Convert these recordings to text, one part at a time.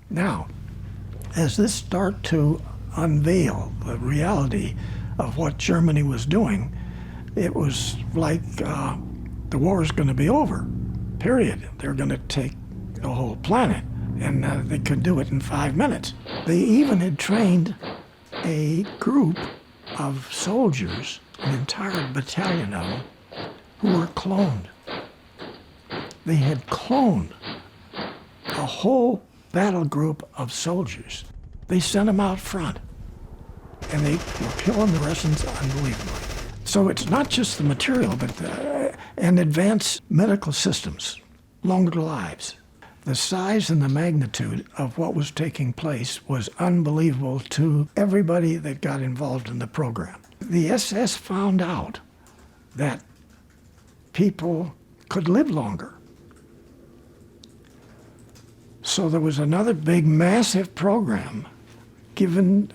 Now, as this started to unveil the reality of what Germany was doing, it was like the war is going to be over, period. They're going to take the whole planet, and they could do it in 5 minutes. They even had trained a group of soldiers, an entire battalion of them, who were cloned. They had cloned a whole battle group of soldiers. They sent them out front, and they were killing the Russians unbelievably. So it's not just the material, but and advanced medical systems, longer lives. The size and the magnitude of what was taking place was unbelievable to everybody that got involved in the program. The SS found out that people could live longer. So there was another big, massive program given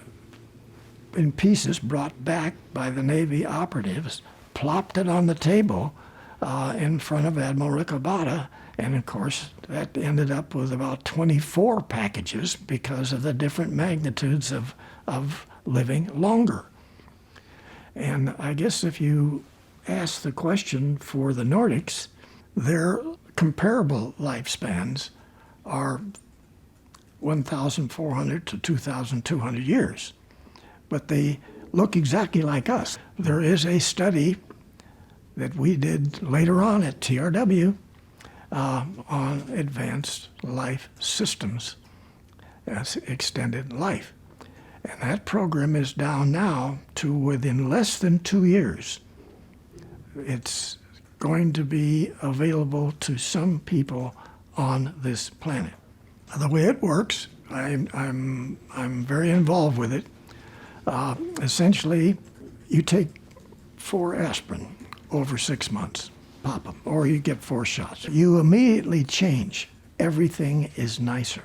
in pieces, brought back by the Navy operatives, plopped it on the table in front of Admiral Ricobata, and of course that ended up with about 24 packages because of the different magnitudes of living longer. And I guess if you ask the question for the Nordics, their comparable lifespans are 1,400 to 2,200 years. But they look exactly like us. There is a study that we did later on at TRW on advanced life systems as extended life. And that program is down now to within less than 2 years. It's going to be available to some people on this planet. The way it works, I'm very involved with it. Essentially, you take 4 aspirin over 6 months, pop them, or you get 4 shots. You immediately change. Everything is nicer.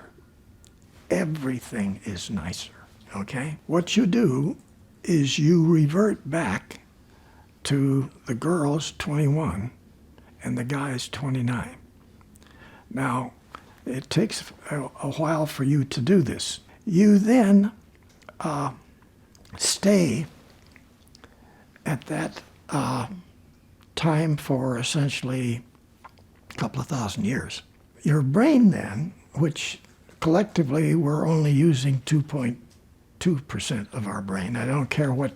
Everything is nicer, okay? What you do is you revert back to the girl's 21 and the guy's 29. Now, it takes a while for you to do this. You then stay at that time for essentially a couple of thousand years. Your brain then, which collectively we're only using 2.2% of our brain. I don't care what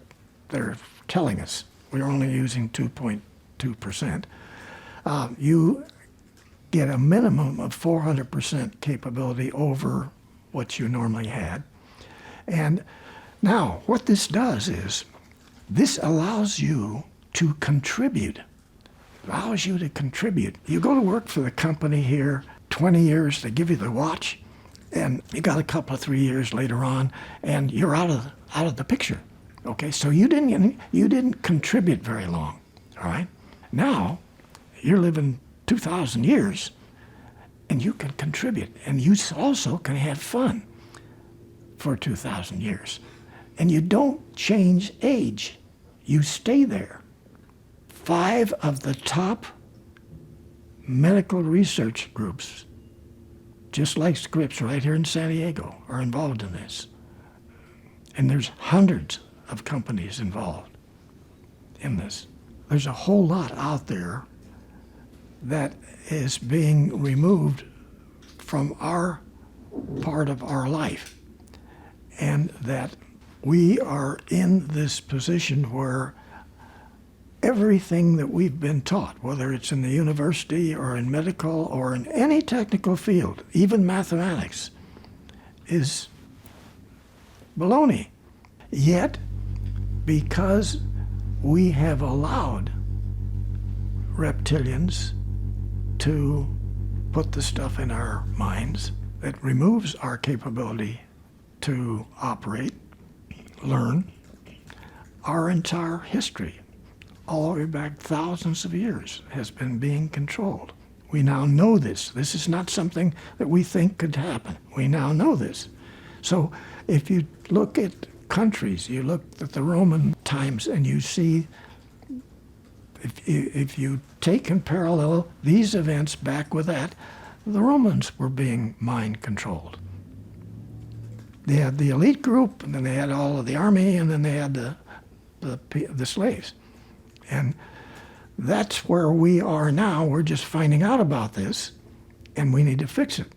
they're telling us. We're only using 2.2%. You get a minimum of 400% capability over what you normally had. And now, what this does is, this allows you to contribute. Allows you to contribute. You go to work for the company here, 20 years, they give you the watch, and you got a couple of 3 years later on, and you're out of the picture. Okay, so you didn't contribute very long. All right. Now, you're living 2,000 years, and you can contribute, and you also can have fun for 2,000 years. And you don't change age. You stay there. 5 of the top medical research groups, just like Scripps right here in San Diego, are involved in this. And there's hundreds of companies involved in this. There's a whole lot out there that is being removed from our part of our life, and that we are in this position where everything that we've been taught, whether it's in the university or in medical or in any technical field, even mathematics, is baloney. Yet, because we have allowed reptilians to put the stuff in our minds that removes our capability to operate, learn, our entire history, all the way back thousands of years, has been being controlled. We now know this. This is not something that we think could happen. We now know this. So if you look at countries, you look at the Roman times, and you see, if you take and parallel these events back with that, the Romans were being mind controlled. They had the elite group, and then they had all of the army, and then they had the slaves. And that's where we are now. We're just finding out about this, and we need to fix it.